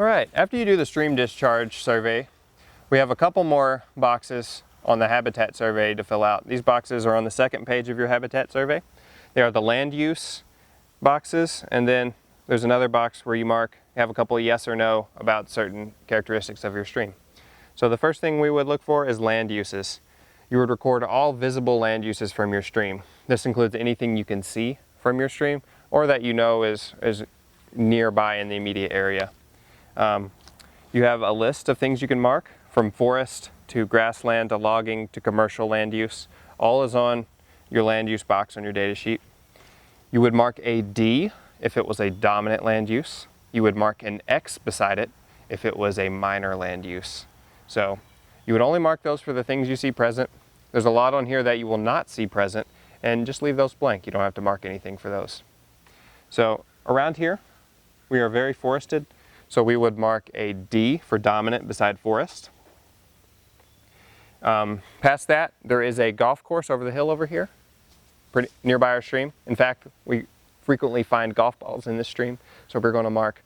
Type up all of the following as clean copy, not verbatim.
All right, after you do the stream discharge survey, we have a couple more boxes on the habitat survey to fill out. These boxes are on the second page of your habitat survey. They are the land use boxes, and then there's another box where you have a couple of yes or no about certain characteristics of your stream. So the first thing we would look for is land uses. You would record all visible land uses from your stream. This includes anything you can see from your stream or that you know is nearby in the immediate area. You have a list of things you can mark, from forest to grassland to logging to commercial land use. All is on your land use box on your data sheet. You would mark a D if it was a dominant land use. You would mark an X beside it if it was a minor land use. So you would only mark those for the things you see present. There's a lot on here that you will not see present, and just leave those blank. You don't have to mark anything for those. So around here, we are very forested, so we would mark a D for dominant beside forest. Past that, there is a golf course over the hill over here, pretty nearby our stream. In fact, we frequently find golf balls in this stream, so we're going to mark,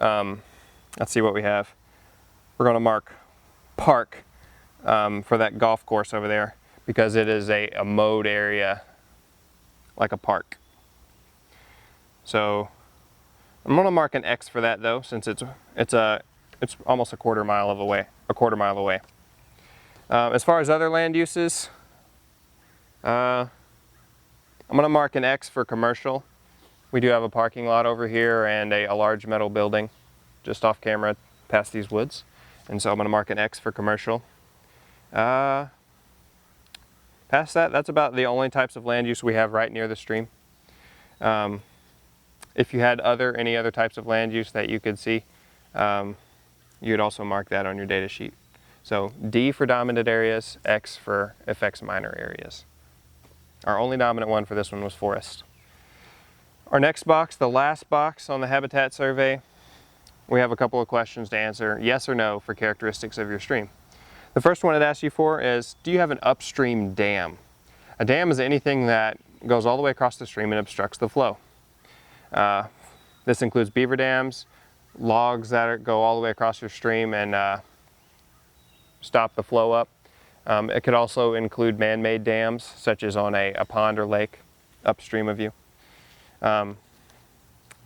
let's see what we have. We're going to mark park for that golf course over there, because it is a mowed area like a park. So I'm going to mark an X for that though, since it's almost a quarter mile away. As far as other land uses, I'm going to mark an X for commercial. We do have a parking lot over here and a large metal building just off camera past these woods, and so I'm going to mark an X for commercial. Past that, that's about the only types of land use we have right near the stream. If you had any other types of land use that you could see, you'd also mark that on your data sheet. So D for dominant areas, X for affects minor areas. Our only dominant one for this one was forest. Our next box, the last box on the habitat survey, we have a couple of questions to answer, yes or no, for characteristics of your stream. The first one it asks you for is, do you have an upstream dam? A dam is anything that goes all the way across the stream and obstructs the flow. This includes beaver dams, logs that go all the way across your stream and stop the flow up. It could also include man-made dams, such as on a pond or lake upstream of you. You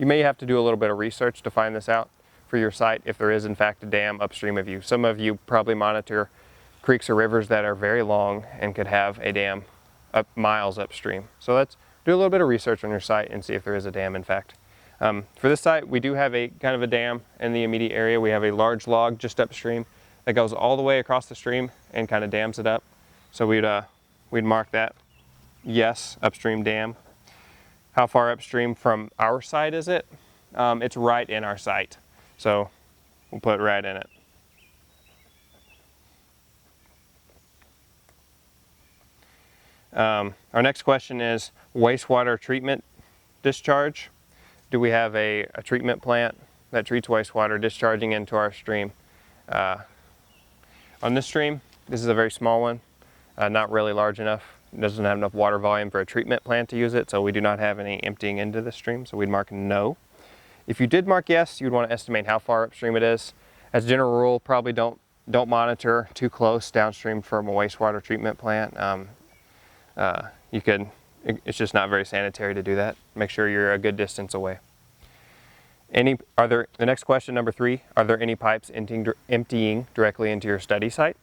may have to do a little bit of research to find this out for your site if there is in fact a dam upstream of you. Some of you probably monitor creeks or rivers that are very long and could have a dam miles upstream. So let's do a little bit of research on your site and see if there is a dam in fact. For this site, we do have a kind of a dam in the immediate area. We have a large log just upstream that goes all the way across the stream and kind of dams it up. So we'd mark that, yes, upstream dam. How far upstream from our site is it? It's right in our site. So we'll put right in it. Our next question is wastewater treatment discharge. Do we have a treatment plant that treats wastewater discharging into our stream? On this stream, this is a very small one, not really large enough. It doesn't have enough water volume for a treatment plant to use it, so we do not have any emptying into the stream, so we'd mark no. If you did mark yes, you'd want to estimate how far upstream it is. As a general rule, probably don't monitor too close downstream from a wastewater treatment plant. It's just not very sanitary to do that. Make sure you're a good distance away. The next question, number 3, are there any pipes emptying directly into your study site?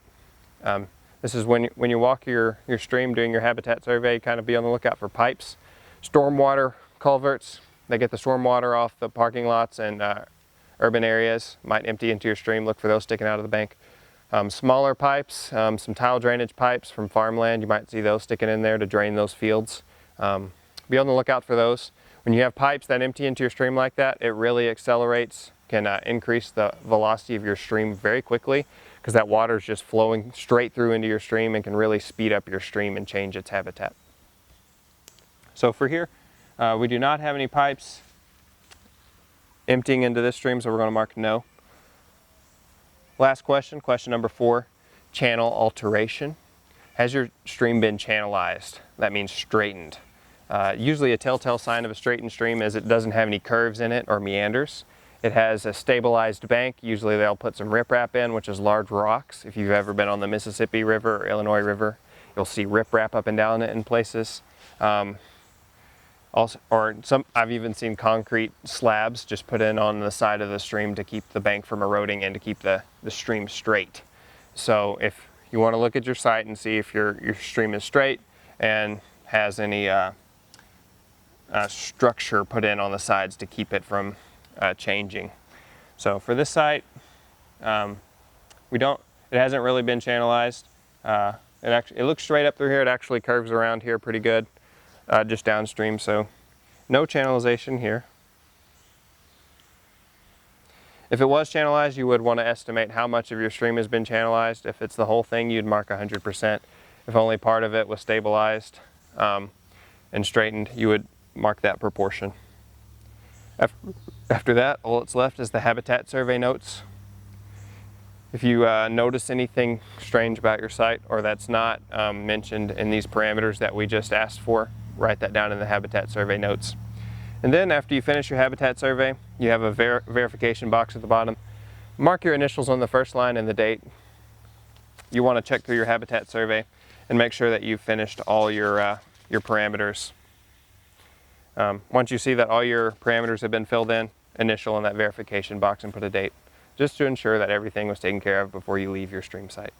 This is when you walk your stream doing your habitat survey, kind of be on the lookout for pipes. Stormwater culverts, they get the stormwater off the parking lots and urban areas, might empty into your stream, look for those sticking out of the bank. Smaller pipes, some tile drainage pipes from farmland, you might see those sticking in there to drain those fields. Be on the lookout for those. When you have pipes that empty into your stream like that, it really accelerates, can increase the velocity of your stream very quickly, because that water is just flowing straight through into your stream and can really speed up your stream and change its habitat. So for here, we do not have any pipes emptying into this stream, so we're going to mark no. Last question, question number 4, channel alteration. Has your stream been channelized? That means straightened. Usually a telltale sign of a straightened stream is it doesn't have any curves in it or meanders. It has a stabilized bank. Usually they'll put some riprap in, which is large rocks. If you've ever been on the Mississippi River or Illinois River, you'll see riprap up and down it in places. I've even seen concrete slabs just put in on the side of the stream to keep the bank from eroding and to keep the stream straight. So if you want to look at your site and see if your stream is straight and has any structure put in on the sides to keep it from changing. So for this site, it hasn't really been channelized. It looks straight up through here. It actually curves around here pretty good, just downstream. So no channelization here. If it was channelized, you would want to estimate how much of your stream has been channelized. If it's the whole thing, you'd mark 100%. If only part of it was stabilized and straightened, you would mark that proportion. After that, all that's left is the habitat survey notes. If you notice anything strange about your site or that's not mentioned in these parameters that we just asked for, write that down in the habitat survey notes. And then after you finish your habitat survey, you have a verification box at the bottom. Mark your initials on the first line and the date. You want to check through your habitat survey and make sure that you've finished all your parameters. Once you see that all your parameters have been filled in, initial in that verification box and put a date, just to ensure that everything was taken care of before you leave your stream site.